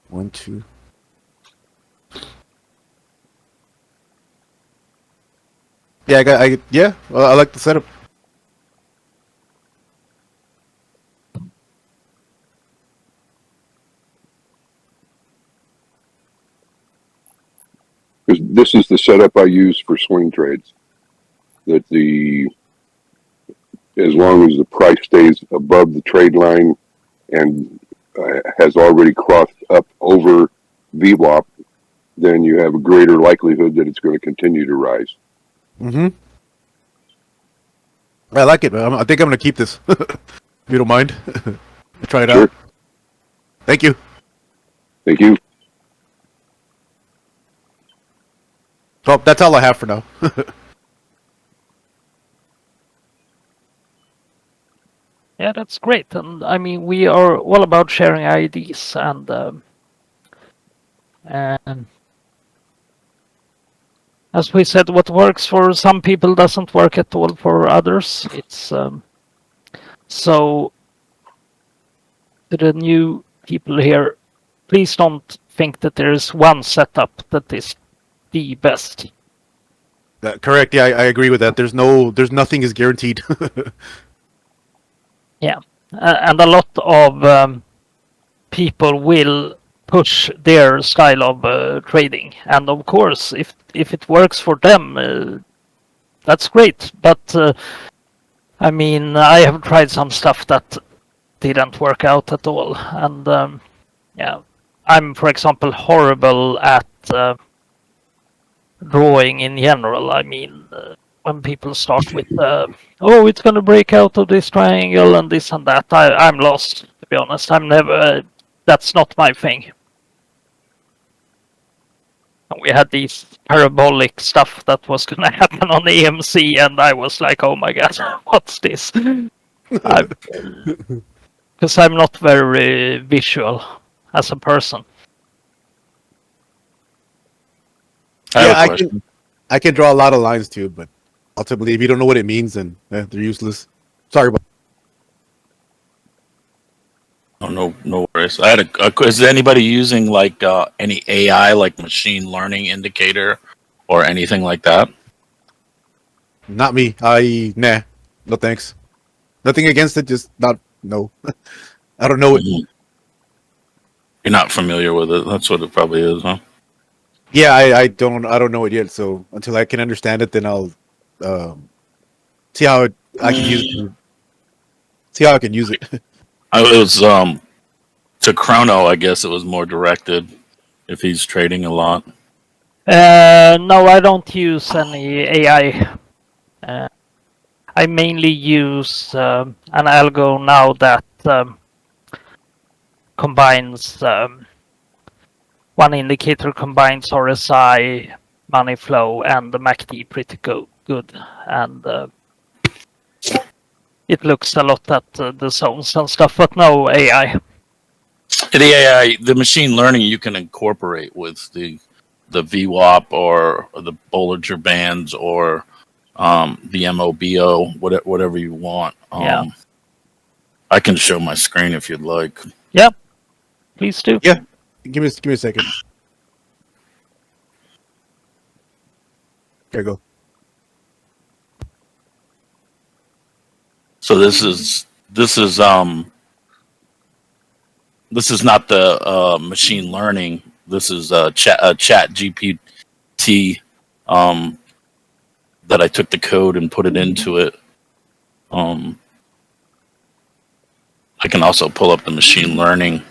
One, two. Yeah, well, I like the setup. Because this is the setup I use for swing trades. That as long as the price stays above the trade line and has already crossed up over VWAP, then you have a greater likelihood that it's going to continue to rise. Mm-hmm. I like it, man. I think I'm gonna keep this. If you don't mind, try it Sure. out. Thank you. Thank you. Well, that's all I have for now. Yeah, that's great. And I mean, we are all about sharing ideas and as we said, what works for some people doesn't work at all for others. It's so to the new people here, please don't think that there is one setup that is the best. Correct. Yeah, I agree with that. There's nothing is guaranteed. And a lot of people will push their style of trading, and of course, if it works for them, that's great. But I mean, I have tried some stuff that didn't work out at all, and yeah, I'm, for example, horrible at drawing in general. I mean, when people start with, oh, it's going to break out of this triangle and this and that, I'm lost, to be honest. I'm never, that's not my thing. And we had these parabolic stuff that was going to happen on EMC, and I was like, oh my god, what's this? Because I'm not very visual as a person. I have Yeah, a question. I can draw a lot of lines too, but ultimately, if you don't know what it means, then they're useless. Sorry about. Oh, no worries. I had is anybody using like any AI, like machine learning indicator or anything like that? Not me. Nah. No thanks. Nothing against it. Just not. No. I don't know it. Mhm. You're not familiar with it. That's what it probably is, huh? Yeah, I don't know it yet. So until I can understand it, then I'll see how I can use it. See how I can use it. I was to Chrono. I guess it was more directed if he's trading a lot. No, I don't use any AI. I mainly use an algo now that combines one indicator combines RSI, money flow, and the MACD pretty good. And it looks a lot at the zones and stuff, but no AI. The AI, the machine learning, you can incorporate with the VWAP or the Bollinger Bands or the MOBO, whatever you want. Yeah. I can show my screen if you'd like. Yeah, please do. Yeah. Give me a second. There you go. So this is not the machine learning. This is chat GPT that I took the code and put it into it. I can also pull up the machine learning.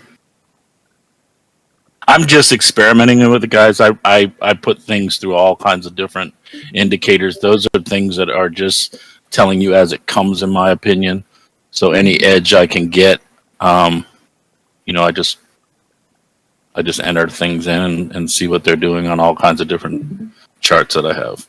I'm just experimenting with the guys. I put things through all kinds of different indicators. Those are things that are just telling you as it comes, in my opinion. So any edge I can get, I just enter things in and see what they're doing on all kinds of different charts that I have.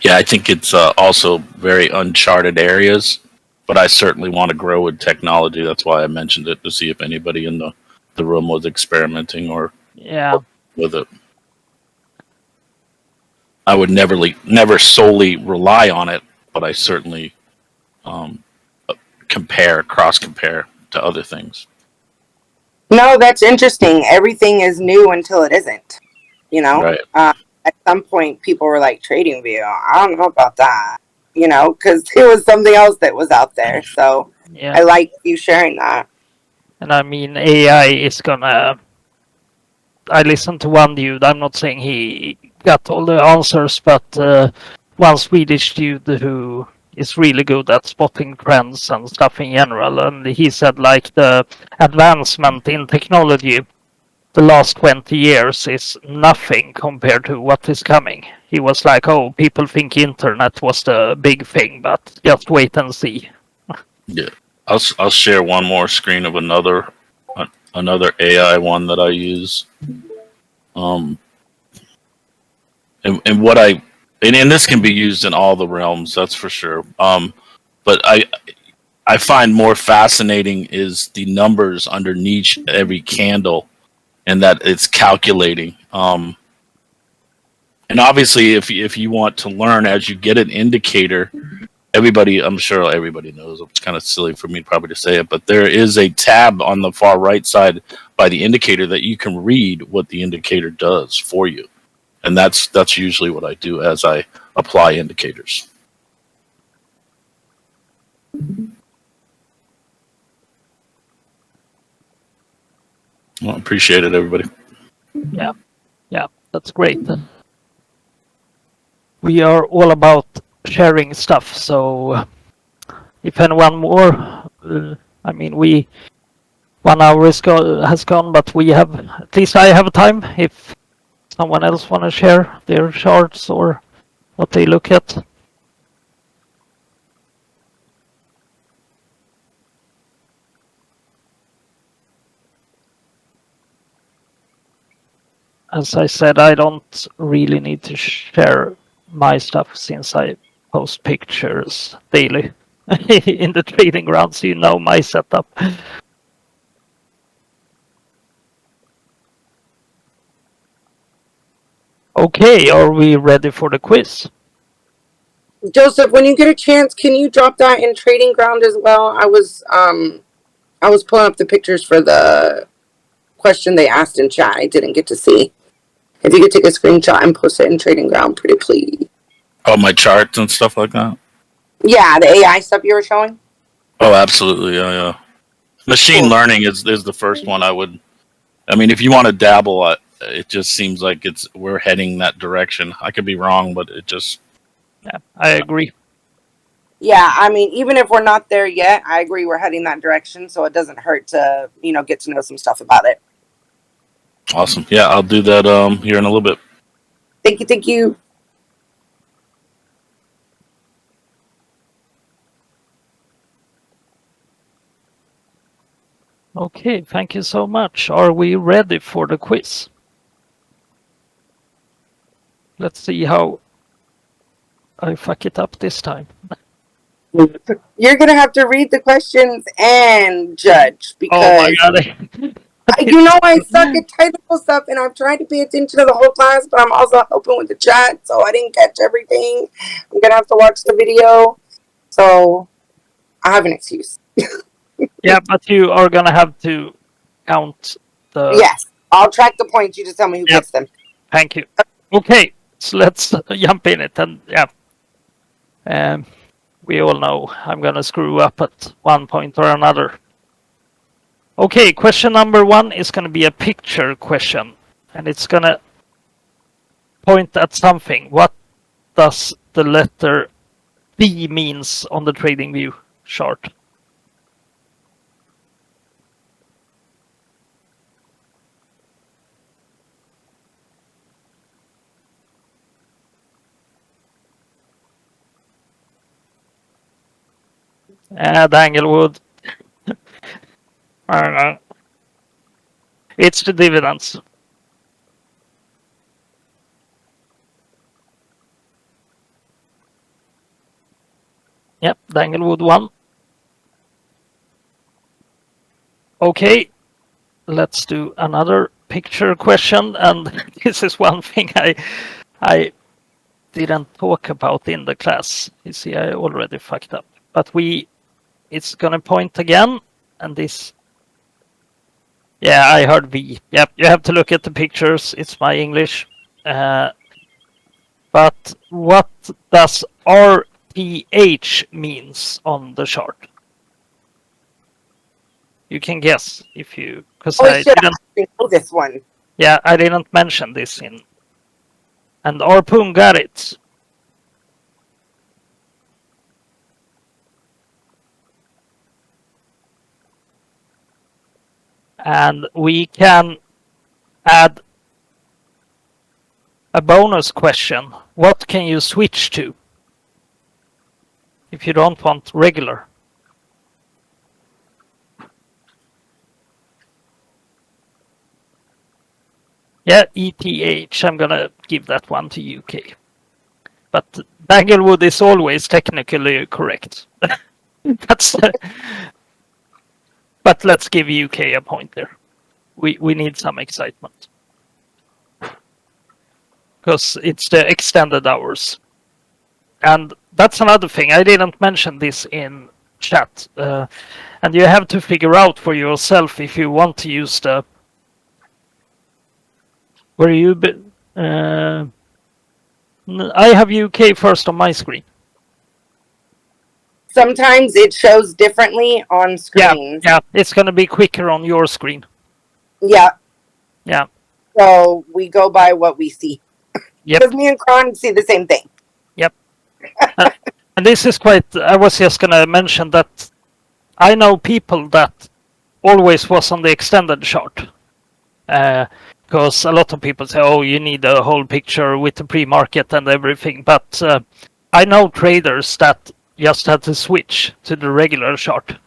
Yeah, I think it's also very uncharted areas, but I certainly want to grow with technology. That's why I mentioned it, to see if anybody in the room was experimenting or Yeah. with it. I would never solely rely on it, but I certainly cross compare to other things. No, that's interesting. Everything is new until it isn't. You know, Right. At some point, people were like, Tradingview, I don't know about that. Because it was something else that was out there. So Yeah. I like you sharing that. And I mean, AI is gonna. I listened to one dude. I'm not saying he got all the answers, but one Swedish dude who is really good at spotting trends and stuff in general, and he said like the advancement in technology the last 20 years is nothing compared to what is coming. He was like, oh, people think internet was the big thing, but just wait and see. Yeah, I'll share one more screen of another AI one that I use. And what and this can be used in all the realms, that's for sure. But I find more fascinating is the numbers underneath every candle, and that it's calculating. And obviously, if you want to learn as you get an indicator, I'm sure everybody knows. It's kind of silly for me probably to say it, but there is a tab on the far right side by the indicator that you can read what the indicator does for you, and that's usually what I do as I apply indicators. Well, appreciate it, everybody. Yeah, that's great. We are all about sharing stuff, so if anyone more, I mean, 1 hour has gone, but we have, at least I have time if someone else want to share their charts or what they look at. As I said, I don't really need to share my stuff since I post pictures daily in the trading ground, so you know my setup. Okay, are we ready for the quiz? Joseph, when you get a chance, can you drop that in Trading Ground as well? I was pulling up the pictures for the question they asked in chat. I didn't get to see. If you could take a screenshot and post it in Trading Ground, pretty please. Oh, my charts and stuff like that. Yeah, the AI stuff you were showing. Oh, absolutely, yeah. Machine Cool. learning is the first one I would. I mean, if you want to dabble, it just seems like we're heading that direction. I could be wrong, but it just. Yeah, I agree. Yeah, I mean, even if we're not there yet, I agree we're heading that direction, so it doesn't hurt to, get to know some stuff about it. Awesome. Yeah, I'll do that here in a little bit. Thank you. Okay, thank you so much. Are we ready for the quiz? Let's see how I fuck it up this time. You're gonna have to read the questions and judge because Oh my god. I suck at technical stuff, and I've tried to pay attention to the whole class, but I'm also helping with the chat, so I didn't catch everything. I'm gonna have to watch the video, so I have an excuse. Yeah, but you are gonna have to count the. Yes, I'll track the points. You just tell me who Yep. gets them. Thank you. Okay, so let's jump in it, and we all know I'm gonna screw up at one point or another. Okay, question number 1 is gonna be a picture question, and it's gonna point at something. What does the letter D means on the TradingView chart? Danglewood. I don't know. It's the dividends. Yep, Danglewood won. Okay, let's do another picture question, and this is one thing I didn't talk about in the class. You see, I already fucked up. But it's gonna point again, and this. Yeah, I heard V. Yep, you have to look at the pictures. It's my English. But what does RTH means on the chart? You can guess if you, because I didn't know this one. Yeah, I didn't mention this in And Arpoon got it. And we can add a bonus question. What can you switch to if you don't want regular? Yeah, ETH. I'm gonna give that one to UK. But Danglewood is always technically correct. That's. But let's give UK a point there. We need some excitement because it's the extended hours, and that's another thing. I didn't mention this in chat, and you have to figure out for yourself if you want to use the. Where you? I have UK first on my screen. Sometimes it shows differently on screens. Yeah, it's gonna be quicker on your screen. Yeah. Yeah. So we go by what we see. Yep. Because me and Kron see the same thing. Yep. And this is quite. I was just gonna mention that I know people that always was on the extended chart. Because a lot of people say, oh, you need a whole picture with the pre-market and everything. But I know traders that just had to switch to the regular chart.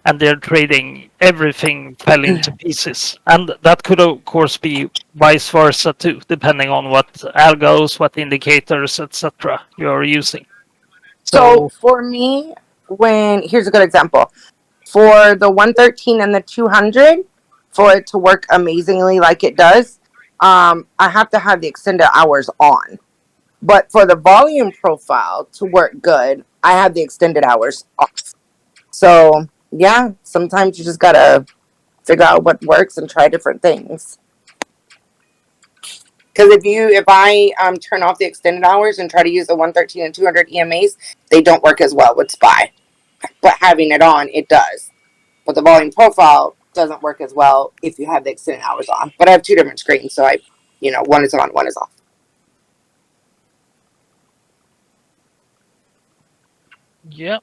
And they're trading everything fell into pieces. And that could, of course, be vice versa too, depending on what algos, what indicators, etc. you're using. So for me, here's a good example. For the 113 and the 200, for it to work amazingly like it does, I have to have the extended hours on. But for the volume profile to work good, I have the extended hours off. So yeah, sometimes you just gotta figure out what works and try different things. Because if I turn off the extended hours and try to use the 113 and 200 EMAs, they don't work as well with SPY. But having it on, it does. But the volume profile doesn't work as well if you have the extended hours on. But I have two different screens, so one is on, one is off. Yeah.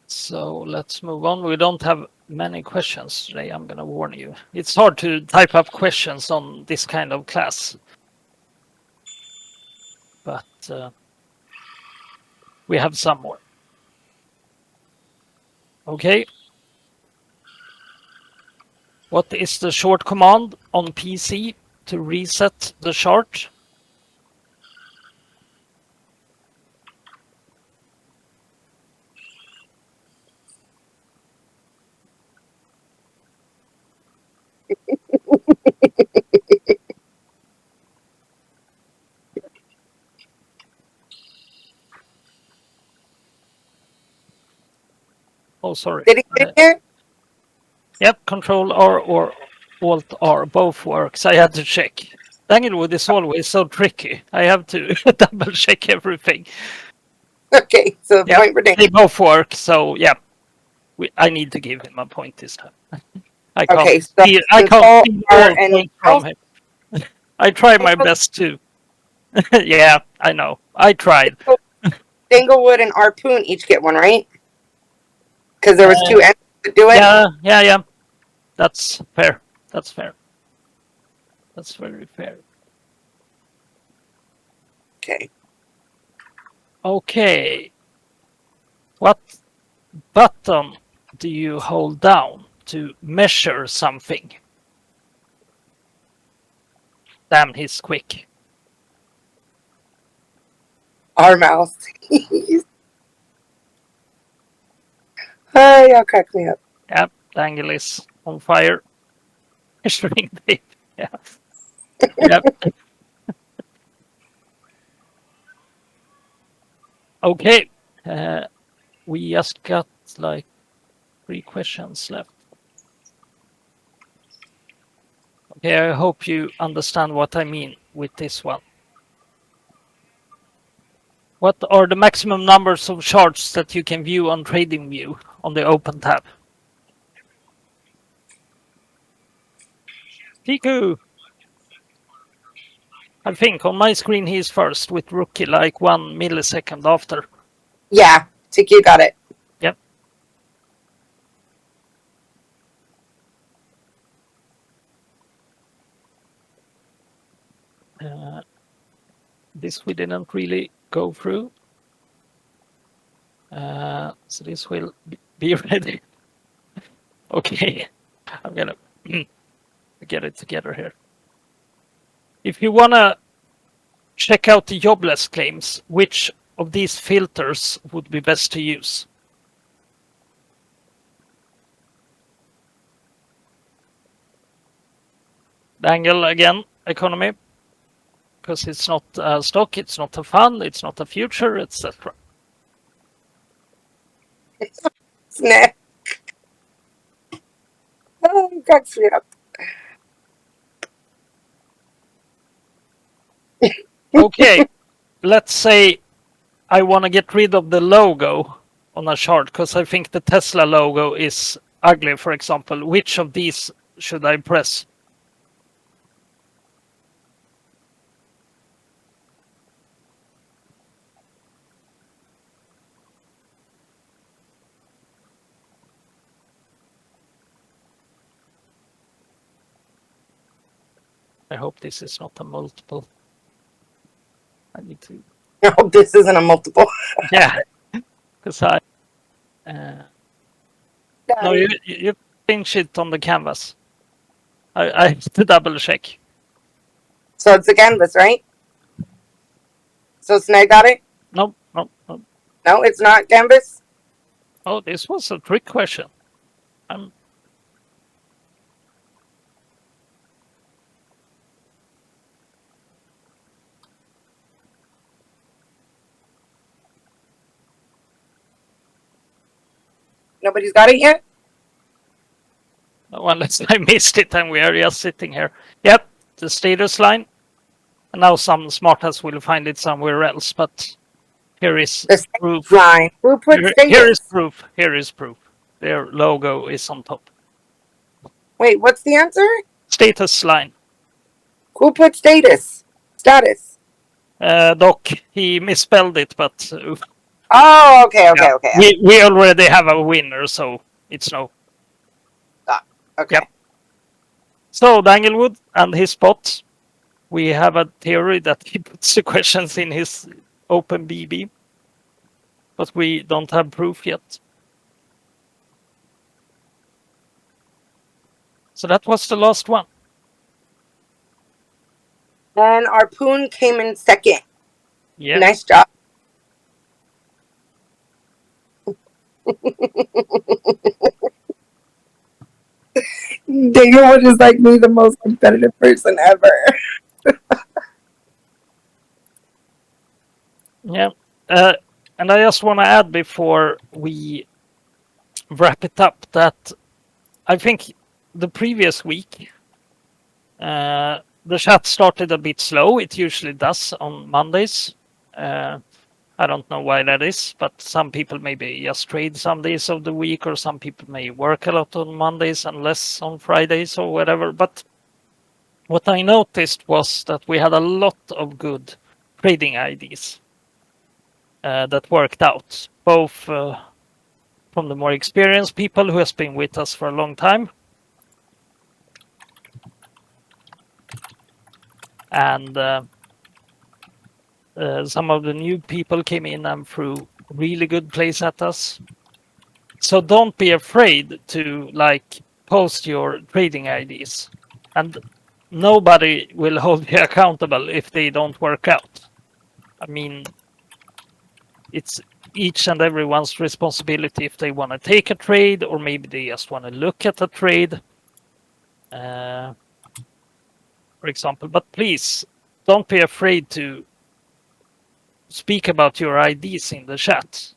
So let's move on. We don't have many questions today, I'm going to warn you. It's hard to type up questions on this kind of class. But we have some more. Okay. What is the short command on PC to reset the chart? Oh, sorry. Did it get here? Yep, Control R or Alt R, both works. I had to check. Danglewood is always so tricky. I have to double check everything. Okay, so the Yep, point for Dang. they both work, so yeah. I need to give him a point this time. I can't Okay, so steal Control all R and points from him. I try my best too. Yeah, I know. I tried. Danglewood and Arpoon each get one, right? Because there was two entities that do it. Yeah. That's fair. That's fair. That's very fair. Okay. Okay. What button do you hold down to measure something? Damn, he's quick. Our mouse. Hi, y'all crack me up. Yep, Dangle is on fire. Measuring tape. Yeah. Yep. Okay. We just got like 3 questions left. Okay, I hope you understand what I mean with this one. What are the maximum numbers of charts that you can view on Tradingview on the Open tab? Piku! I think on my screen he's first with rookie like 1 millisecond after. Yeah, Tiki got it. Yep. This we didn't really go through. So this will be ready. Okay, I'm gonna get it together here. If you wanna check out the jobless claims, which of these filters would be best to use? Dangle again, economy, because it's not a stock, it's not a fund, it's not a future, etc. Snack. Oh, cracks me up. Okay, let's say I want to get rid of the logo on a chart because I think the Tesla logo is ugly, for example. Which of these should I press? I hope this is not a multiple. I need to. I hope this isn't a multiple. Yeah, because I. No, you change it on the canvas. I have to double check. So it's a canvas, right? So Snag got it? No. No, it's not canvas? Oh, this was a trick question. Nobody's got it yet? No, unless I missed it and we are just sitting here. Yep, the status line. And now some smartass will find it somewhere else, but here is The proof. line. Who put Here status? is proof. Here is proof. Their logo is on top. Wait, what's the answer? Status line. Who put status? Status. Doc, he misspelled it, but Oh, okay. we already have a winner, so it's no. Okay. Yep. So Danglewood and his bot, we have a theory that he puts the questions in his OpenBB, but we don't have proof yet. So that was the last one. And our Poon came in second. Yeah. Nice job. Danglewood is like me, the most competitive person ever. Yeah. And I just want to add before we wrap it up that I think the previous week, the chat started a bit slow. It usually does on Mondays. I don't know why that is, but some people maybe just trade some days of the week, or some people may work a lot on Mondays and less on Fridays or whatever. But what I noticed was that we had a lot of good trading IDs that worked out, both from the more experienced people who has been with us for a long time, and some of the new people came in and threw really good plays at us. So don't be afraid to post your trading IDs, and nobody will hold you accountable if they don't work out. I mean, it's each and everyone's responsibility if they want to take a trade, or maybe they just want to look at a trade, for example. But please don't be afraid to speak about your IDs in the chat.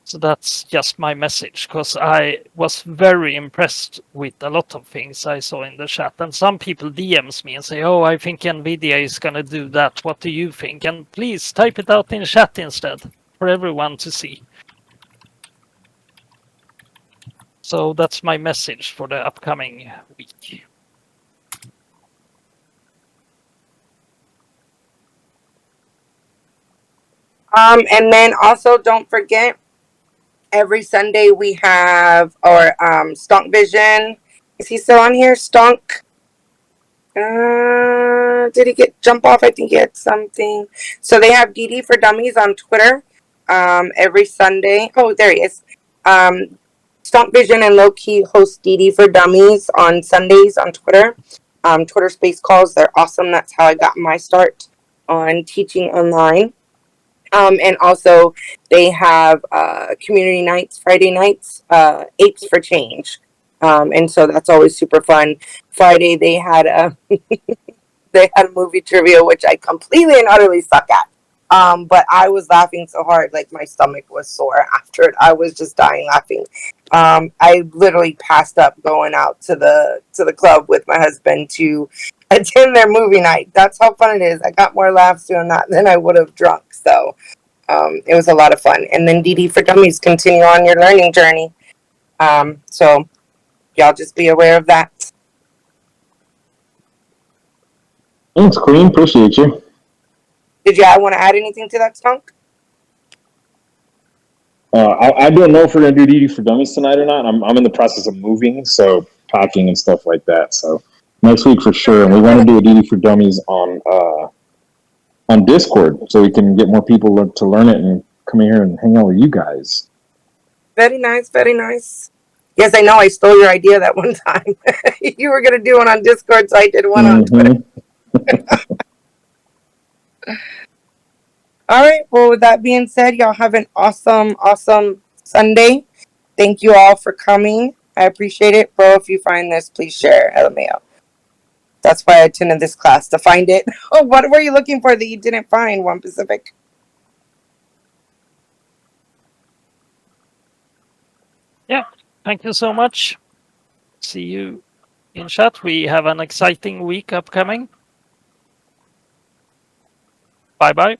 So that's just my message, because I was very impressed with a lot of things I saw in the chat. And some people DMs me and say, oh, I think NVIDIA is going to do that. What do you think? And please type it out in chat instead for everyone to see. So that's my message for the upcoming week. And then also don't forget, every Sunday we have our Stonk Vision. Is he still on here? Stonk. Did he jump off? I think he had something. So they have DD for Dummies on Twitter. Every Sunday. Oh, there he is. Stomp Vision and Low Key host DD for Dummies on Sundays on Twitter. Twitter space calls, they're awesome. That's how I got my start on teaching online. And also they have community nights, Friday nights, Apes for Change. And so that's always super fun. Friday they had a they had a movie trivia, which I completely and utterly suck at. But I was laughing so hard, like my stomach was sore after it. I was just dying laughing. I literally passed up going out to the club with my husband to attend their movie night. That's how fun it is. I got more laughs doing that than I would have drunk. So it was a lot of fun. And then DD for Dummies, continue on your learning journey. So y'all just be aware of that. Thanks, Queen. Appreciate you. Did you want to add anything to that, Stunk? I don't know if we're gonna do DD for Dummies tonight or not. I'm in the process of moving, so packing and stuff like that. So next week for sure. And we want to do a DD for Dummies on Discord, so we can get more people to learn it and come here and hang out with you guys. Very nice, very nice. Yes, I know. I stole your idea that one time. You were gonna do one on Discord, so I did one on Twitter. All right. Well, with that being said, y'all have an awesome, awesome Sunday. Thank you all for coming. I appreciate it. Bro, if you find this, please share. LMAO. That's why I attended this class, to find it. Oh, what were you looking for that you didn't find, One Pacific? Yeah, thank you so much. See you in chat. We have an exciting week upcoming. Bye-bye.